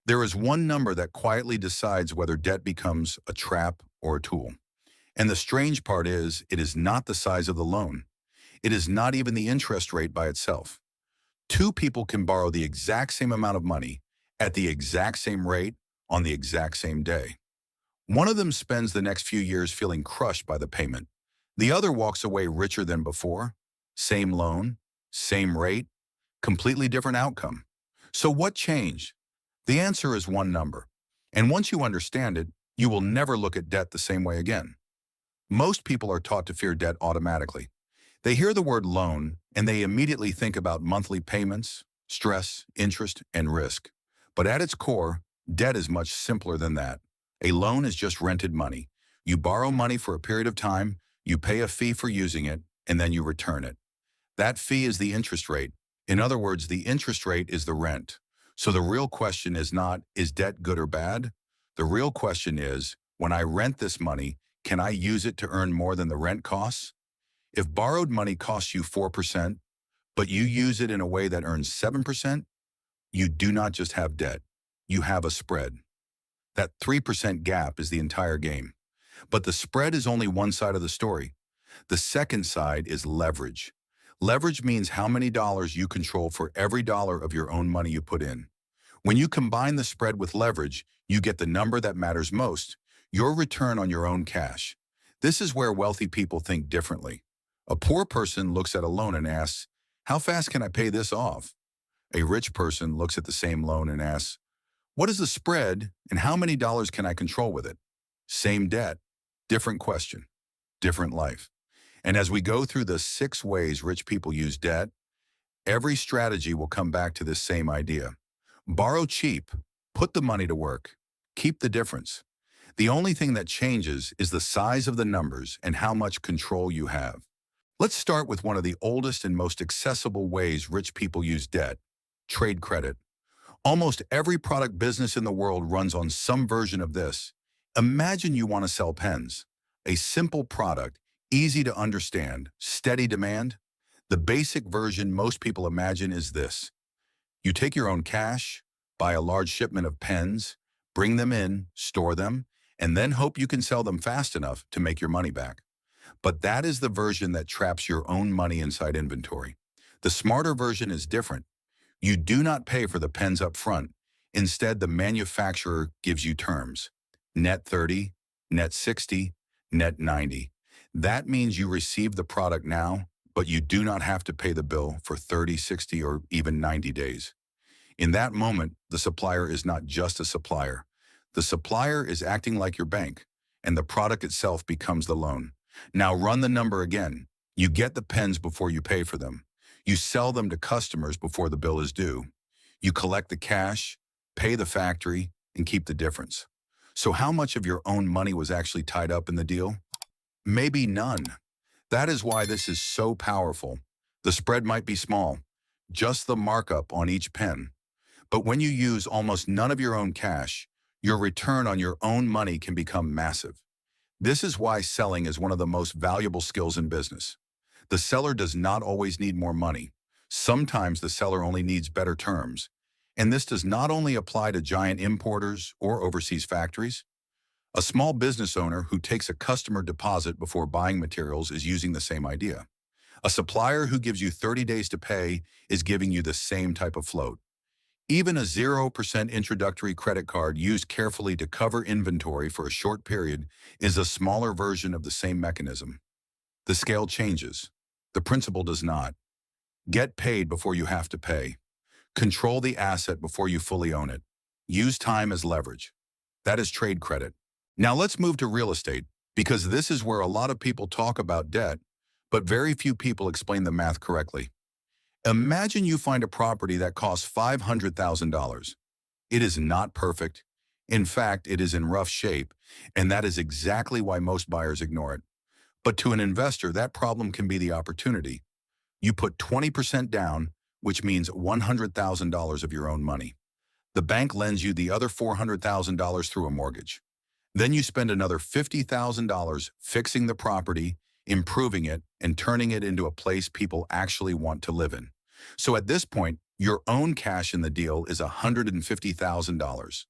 There is one number that quietly decides whether debt becomes a trap or a tool. And the strange part is, it is not the size of the loan. It is not even the interest rate by itself. Two people can borrow the exact same amount of money at the exact same rate on the exact same day. One of them spends the next few years feeling crushed by the payment. The other walks away richer than before. Same loan, same rate, completely different outcome. So what changed? The answer is one number. And once you understand it, you will never look at debt the same way again. Most people are taught to fear debt automatically. They hear the word loan and they immediately think about monthly payments, stress, interest, and risk. But at its core, debt is much simpler than that. A loan is just rented money. You borrow money for a period of time, you pay a fee for using it, and then you return it. That fee is the interest rate. In other words, the interest rate is the rent. So the real question is not, is debt good or bad? The real question is, when I rent this money, can I use it to earn more than the rent costs? If borrowed money costs you 4%, but you use it in a way that earns 7%, you do not just have debt, you have a spread. That 3% gap is the entire game. But the spread is only one side of the story. The second side is leverage. Leverage means how many dollars you control for every dollar of your own money you put in. When you combine the spread with leverage, you get the number that matters most, your return on your own cash. This is where wealthy people think differently. A poor person looks at a loan and asks, how fast can I pay this off? A rich person looks at the same loan and asks, what is the spread and how many dollars can I control with it? Same debt, different question, different life. And as we go through the 6 ways rich people use debt, every strategy will come back to this same idea. Borrow cheap, put the money to work, keep the difference. The only thing that changes is the size of the numbers and how much control you have. Let's start with one of the oldest and most accessible ways rich people use debt, trade credit. Almost every product business in the world runs on some version of this. Imagine you want to sell pens. A simple product, easy to understand, steady demand. The basic version most people imagine is this. You take your own cash, buy a large shipment of pens, bring them in, store them, and then hope you can sell them fast enough to make your money back. But that is the version that traps your own money inside inventory. The smarter version is different. You do not pay for the pens up front. Instead, the manufacturer gives you terms. Net 30, net 60, net 90. That means you receive the product now, but you do not have to pay the bill for 30, 60, or even 90 days. In that moment, the supplier is not just a supplier. The supplier is acting like your bank, and the product itself becomes the loan. Now run the number again. You get the pens before you pay for them. You sell them to customers before the bill is due. You collect the cash, pay the factory, and keep the difference. So how much of your own money was actually tied up in the deal? Maybe none. That is why this is so powerful. The spread might be small, just the markup on each pen. But when you use almost none of your own cash, your return on your own money can become massive. This is why selling is one of the most valuable skills in business. The seller does not always need more money. Sometimes the seller only needs better terms. And this does not only apply to giant importers or overseas factories. A small business owner who takes a customer deposit before buying materials is using the same idea. A supplier who gives you 30 days to pay is giving you the same type of float. Even a 0% introductory credit card used carefully to cover inventory for a short period is a smaller version of the same mechanism. The scale changes. The principle does not. Get paid before you have to pay. Control the asset before you fully own it. Use time as leverage. That is trade credit. Now let's move to real estate, because this is where a lot of people talk about debt, but very few people explain the math correctly. Imagine you find a property that costs $500,000. It is not perfect. In fact, it is in rough shape, and that is exactly why most buyers ignore it. But to an investor, that problem can be the opportunity. You put 20% down, which means $100,000 of your own money. The bank lends you the other $400,000 through a mortgage. Then you spend another $50,000 fixing the property, improving it, and turning it into a place people actually want to live in. So at this point, Your own cash in the deal is $150,000.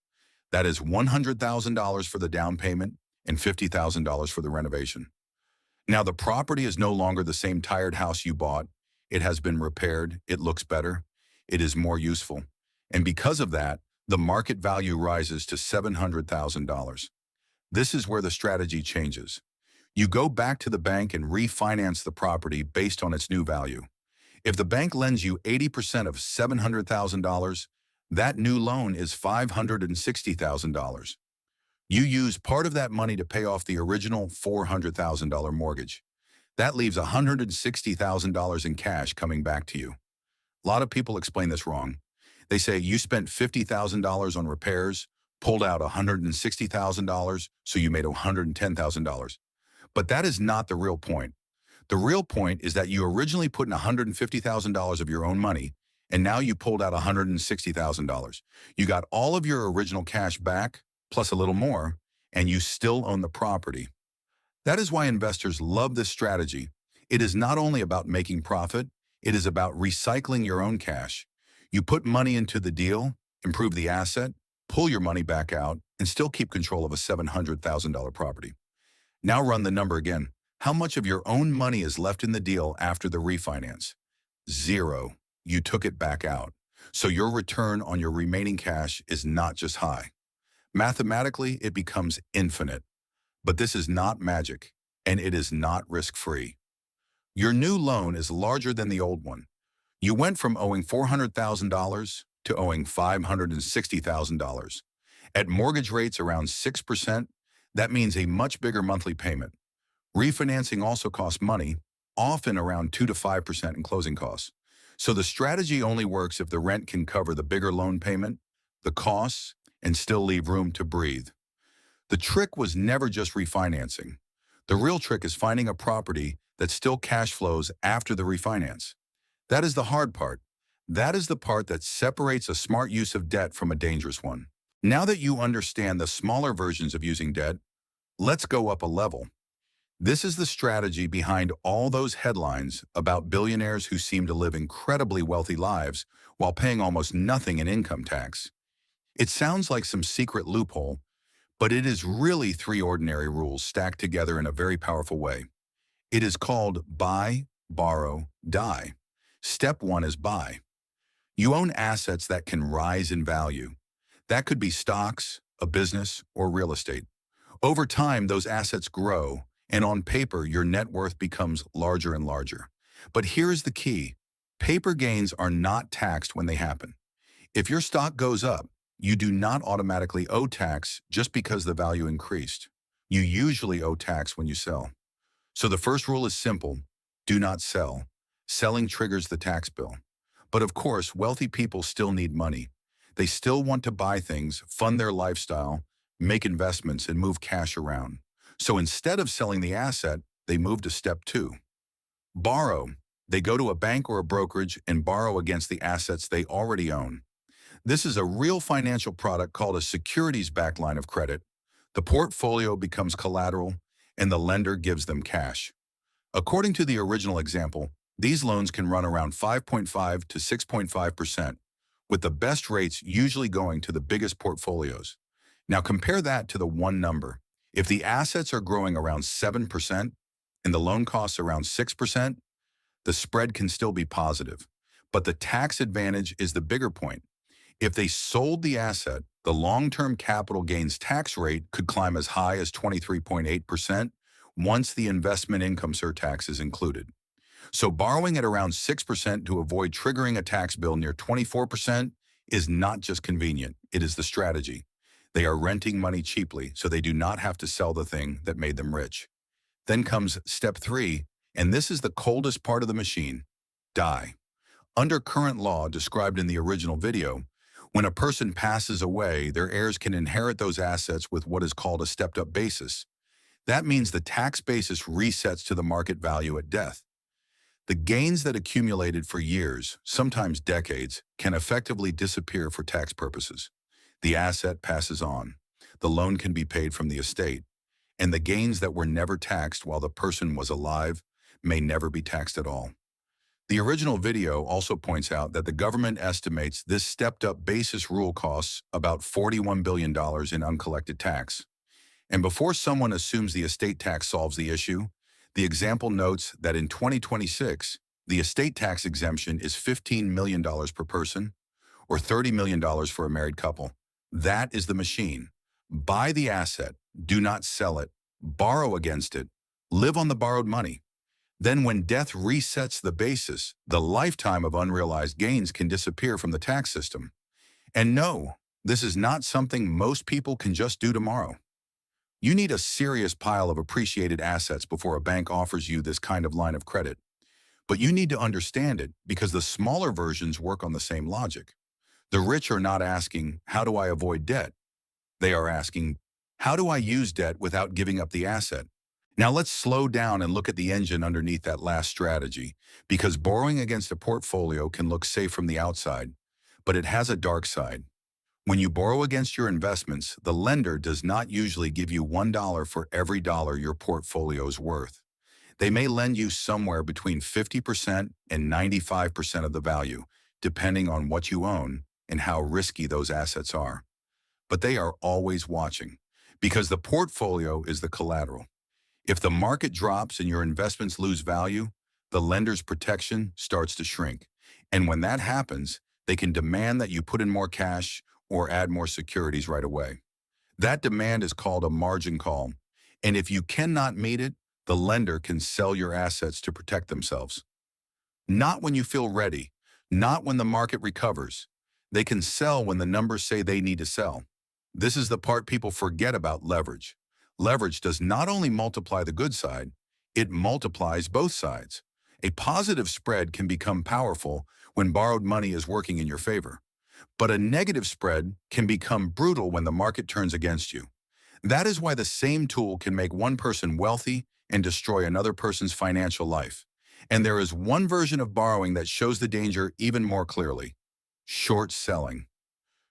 That is $100,000 for the down payment and $50,000 for the renovation. Now, the property is no longer the same tired house you bought. It has been repaired, it looks better, it is more useful. And because of that, the market value rises to $700,000. This is where the strategy changes. You go back to the bank and refinance the property based on its new value. If the bank lends you 80% of $700,000, that new loan is $560,000. You use part of that money to pay off the original $400,000 mortgage. That leaves $160,000 in cash coming back to you. A lot of people explain this wrong. They say you spent $50,000 on repairs, pulled out $160,000, so you made $110,000. But that is not the real point. The real point is that you originally put in $150,000 of your own money, and now you pulled out $160,000. You got all of your original cash back, plus a little more, and you still own the property. That is why investors love this strategy. It is not only about making profit, it is about recycling your own cash. You put money into the deal, improve the asset, pull your money back out, and still keep control of a $700,000 property. Now run the number again. How much of your own money is left in the deal after the refinance? Zero. You took it back out. So your return on your remaining cash is not just high. Mathematically, it becomes infinite. But this is not magic, and it is not risk-free. Your new loan is larger than the old one. You went from owing $400,000 to owing $560,000. At mortgage rates around 6%, that means a much bigger monthly payment. Refinancing also costs money, often around 2 to 5% in closing costs. So the strategy only works if the rent can cover the bigger loan payment, the costs, and still leave room to breathe. The trick was never just refinancing. The real trick is finding a property that still cash flows after the refinance. That is the hard part. That is the part that separates a smart use of debt from a dangerous one. Now that you understand the smaller versions of using debt, let's go up a level. This is the strategy behind all those headlines about billionaires who seem to live incredibly wealthy lives while paying almost nothing in income tax. It sounds like some secret loophole, but it is really 3 ordinary rules stacked together in a very powerful way. It is called buy, borrow, die. Step 1 is buy. You own assets that can rise in value. That could be stocks, a business, or real estate. Over time, those assets grow, and on paper, your net worth becomes larger and larger. But here's the key. Paper gains are not taxed when they happen. If your stock goes up, you do not automatically owe tax just because the value increased. You usually owe tax when you sell. So the first rule is simple. Do not sell. Selling triggers the tax bill. But of course, wealthy people still need money. They still want to buy things, fund their lifestyle, make investments, and move cash around. So instead of selling the asset, they move to step 2. Borrow. They go to a bank or a brokerage and borrow against the assets they already own. This is a real financial product called a securities-backed line of credit. The portfolio becomes collateral, and the lender gives them cash. According to the original example, these loans can run around 5.5 to 6.5%, with the best rates usually going to the biggest portfolios. Now compare that to the one number. If the assets are growing around 7% and the loan costs around 6%, the spread can still be positive. But the tax advantage is the bigger point. If they sold the asset, the long-term capital gains tax rate could climb as high as 23.8% once the investment income surtax is included. So borrowing at around 6% to avoid triggering a tax bill near 24% is not just convenient, it is the strategy. They are renting money cheaply, so they do not have to sell the thing that made them rich. Then comes step 3, and this is the coldest part of the machine: die. Under current law described in the original video, when a person passes away, their heirs can inherit those assets with what is called a stepped-up basis. That means the tax basis resets to the market value at death. The gains that accumulated for years, sometimes decades, can effectively disappear for tax purposes. The asset passes on. The loan can be paid from the estate, and the gains that were never taxed while the person was alive may never be taxed at all. The original video also points out that the government estimates this stepped-up basis rule costs about $41 billion in uncollected tax. And before someone assumes the estate tax solves the issue, the example notes that in 2026, the estate tax exemption is $15 million per person, or $30 million for a married couple. That is the machine. Buy the asset, do not sell it, borrow against it, live on the borrowed money. Then when death resets the basis, the lifetime of unrealized gains can disappear from the tax system. And no, this is not something most people can just do tomorrow. You need a serious pile of appreciated assets before a bank offers you this kind of line of credit. But you need to understand it because the smaller versions work on the same logic. The rich are not asking, how do I avoid debt? They are asking, how do I use debt without giving up the asset? Now let's slow down and look at the engine underneath that last strategy, because borrowing against a portfolio can look safe from the outside, but it has a dark side. When you borrow against your investments, the lender does not usually give you $1 for every dollar your portfolio is worth. They may lend you somewhere between 50% and 95% of the value, depending on what you own and how risky those assets are. But they are always watching, because the portfolio is the collateral. If the market drops and your investments lose value, the lender's protection starts to shrink. And when that happens, they can demand that you put in more cash or add more securities right away. That demand is called a margin call. And if you cannot meet it, the lender can sell your assets to protect themselves. Not when you feel ready, not when the market recovers. They can sell when the numbers say they need to sell. This is the part people forget about leverage. Leverage does not only multiply the good side, it multiplies both sides. A positive spread can become powerful when borrowed money is working in your favor. But a negative spread can become brutal when the market turns against you. That is why the same tool can make one person wealthy and destroy another person's financial life. And there is one version of borrowing that shows the danger even more clearly: short selling.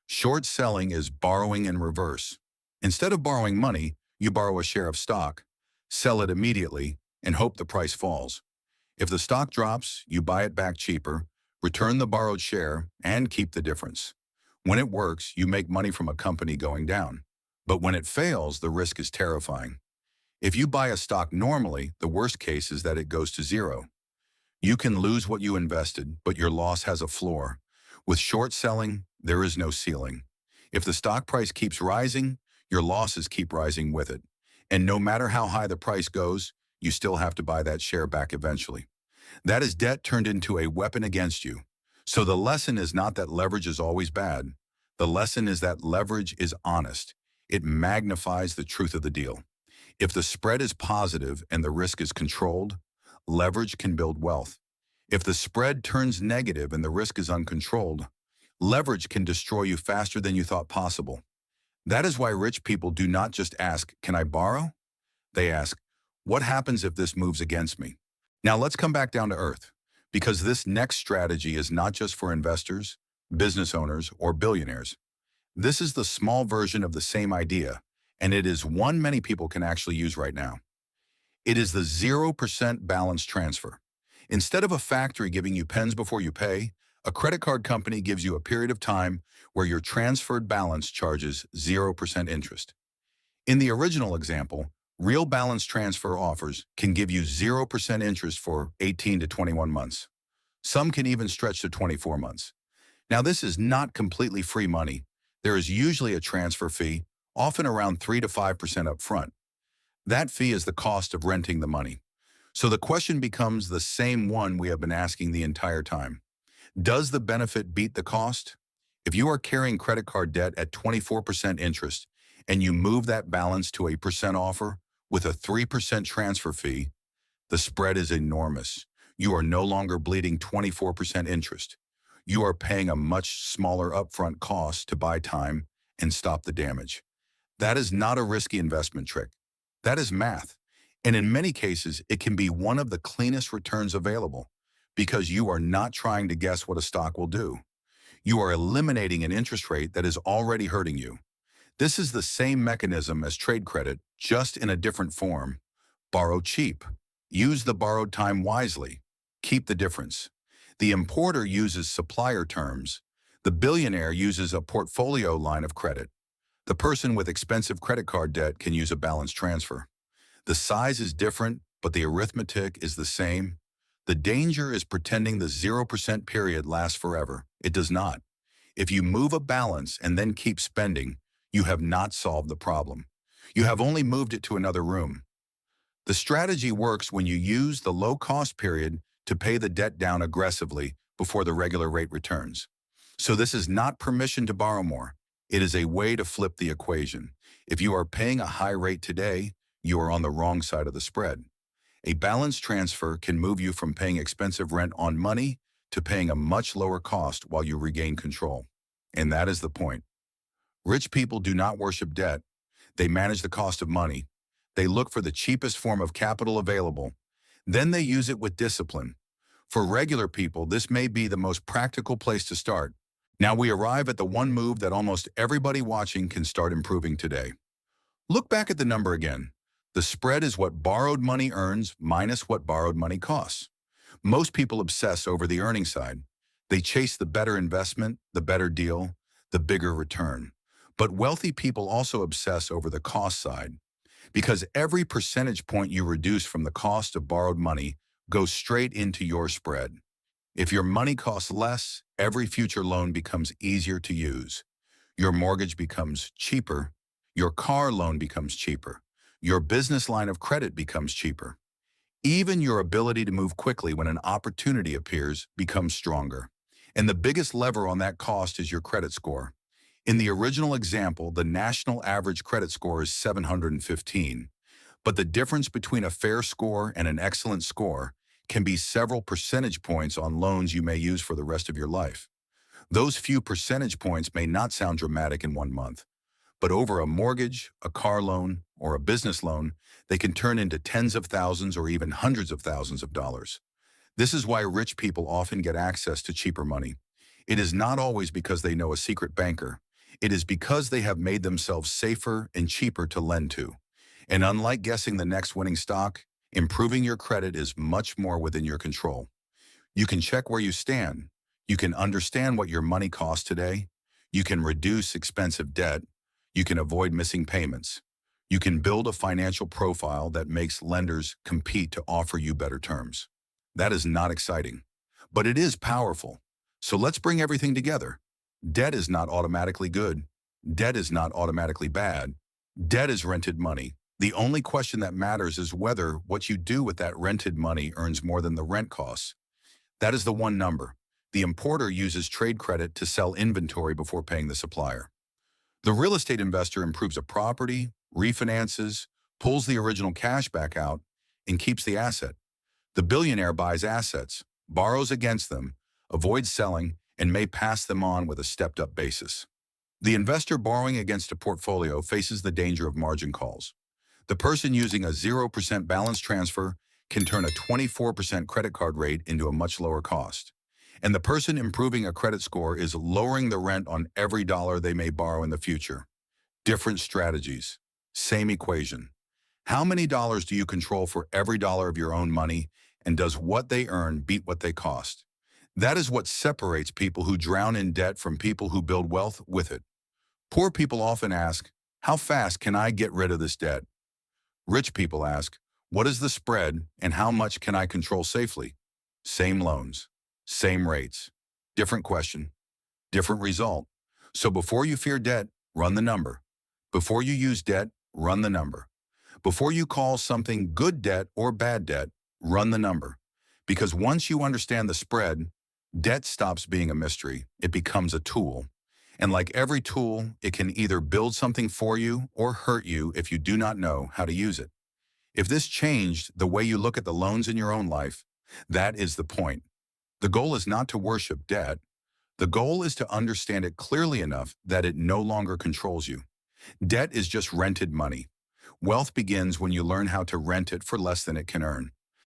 Short selling is borrowing in reverse. Instead of borrowing money, you borrow a share of stock, sell it immediately, and hope the price falls. If the stock drops, you buy it back cheaper, return the borrowed share, and keep the difference. When it works, you make money from a company going down. But when it fails, the risk is terrifying. If you buy a stock normally, the worst case is that it goes to zero. You can lose what you invested, but your loss has a floor. With short selling, there is no ceiling. If the stock price keeps rising, your losses keep rising with it. And no matter how high the price goes, you still have to buy that share back eventually. That is debt turned into a weapon against you. So the lesson is not that leverage is always bad. The lesson is that leverage is honest. It magnifies the truth of the deal. If the spread is positive and the risk is controlled, leverage can build wealth. If the spread turns negative and the risk is uncontrolled, leverage can destroy you faster than you thought possible. That is why rich people do not just ask, "Can I borrow?" They ask, "What happens if this moves against me?" Now let's come back down to earth, because this next strategy is not just for investors, business owners, or billionaires. This is the small version of the same idea, and it is one many people can actually use right now. It is the 0% balance transfer. Instead of a factory giving you pens before you pay, a credit card company gives you a period of time where your transferred balance charges 0% interest. In the original example, real balance transfer offers can give you 0% interest for 18 to 21 months. Some can even stretch to 24 months. Now, this is not completely free money. There is usually a transfer fee, often around 3 to 5% up front. That fee is the cost of renting the money. So the question becomes the same one we have been asking the entire time. Does the benefit beat the cost? If you are carrying credit card debt at 24% interest and you move that balance to a percent offer with a 3% transfer fee, the spread is enormous. You are no longer bleeding 24% interest. You are paying a much smaller upfront cost to buy time and stop the damage. That is not a risky investment trick. That is math. And in many cases, it can be one of the cleanest returns available because you are not trying to guess what a stock will do. You are eliminating an interest rate that is already hurting you. This is the same mechanism as trade credit, just in a different form. Borrow cheap. Use the borrowed time wisely. Keep the difference. The importer uses supplier terms. The billionaire uses a portfolio line of credit. The person with expensive credit card debt can use a balance transfer. The size is different, but the arithmetic is the same. The danger is pretending the 0% period lasts forever. It does not. If you move a balance and then keep spending, you have not solved the problem. You have only moved it to another room. The strategy works when you use the low-cost period to pay the debt down aggressively before the regular rate returns. So this is not permission to borrow more. It is a way to flip the equation. If you are paying a high rate today, you are on the wrong side of the spread. A balance transfer can move you from paying expensive rent on money to paying a much lower cost while you regain control. And that is the point. Rich people do not worship debt. They manage the cost of money. They look for the cheapest form of capital available. Then they use it with discipline. For regular people, this may be the most practical place to start. Now we arrive at the one move that almost everybody watching can start improving today. Look back at the number again. The spread is what borrowed money earns minus what borrowed money costs. Most people obsess over the earning side. They chase the better investment, the better deal, the bigger return. But wealthy people also obsess over the cost side, because every percentage point you reduce from the cost of borrowed money goes straight into your spread. If your money costs less, every future loan becomes easier to use. Your mortgage becomes cheaper. Your car loan becomes cheaper. Your business line of credit becomes cheaper. Even your ability to move quickly when an opportunity appears becomes stronger. And the biggest lever on that cost is your credit score. In the original example, the national average credit score is 715, but the difference between a fair score and an excellent score can be several percentage points on loans you may use for the rest of your life. Those few percentage points may not sound dramatic in 1 month, but over a mortgage, a car loan, or a business loan, they can turn into tens of thousands or even hundreds of thousands of dollars. This is why rich people often get access to cheaper money. It is not always because they know a secret banker. It is because they have made themselves safer and cheaper to lend to. And unlike guessing the next winning stock, improving your credit is much more within your control. You can check where you stand. You can understand what your money costs today. You can reduce expensive debt. You can avoid missing payments. You can build a financial profile that makes lenders compete to offer you better terms. That is not exciting, but it is powerful. So let's bring everything together. Debt is not automatically good. Debt is not automatically bad. Debt is rented money. The only question that matters is whether what you do with that rented money earns more than the rent costs. That is the one number. The importer uses trade credit to sell inventory before paying the supplier. The real estate investor improves a property, refinances, pulls the original cash back out, and keeps the asset. The billionaire buys assets, borrows against them, avoids selling, and may pass them on with a stepped-up basis. The investor borrowing against a portfolio faces the danger of margin calls. The person using a 0% balance transfer can turn a 24% credit card rate into a much lower cost. And the person improving a credit score is lowering the rent on every dollar they may borrow in the future. Different strategies, same equation. How many dollars do you control for every dollar of your own money, and does what they earn beat what they cost? That is what separates people who drown in debt from people who build wealth with it. Poor people often ask, how fast can I get rid of this debt? Rich people ask, what is the spread and how much can I control safely? Same loans, same rates, different question, different result. So before you fear debt, run the number. Before you use debt, run the number. Before you call something good debt or bad debt, run the number. Because once you understand the spread, debt stops being a mystery. It becomes a tool. And like every tool, it can either build something for you or hurt you if you do not know how to use it. If this changed the way you look at the loans in your own life, that is the point. The goal is not to worship debt. The goal is to understand it clearly enough that it no longer controls you. Debt is just rented money. Wealth begins when you learn how to rent it for less than it can earn.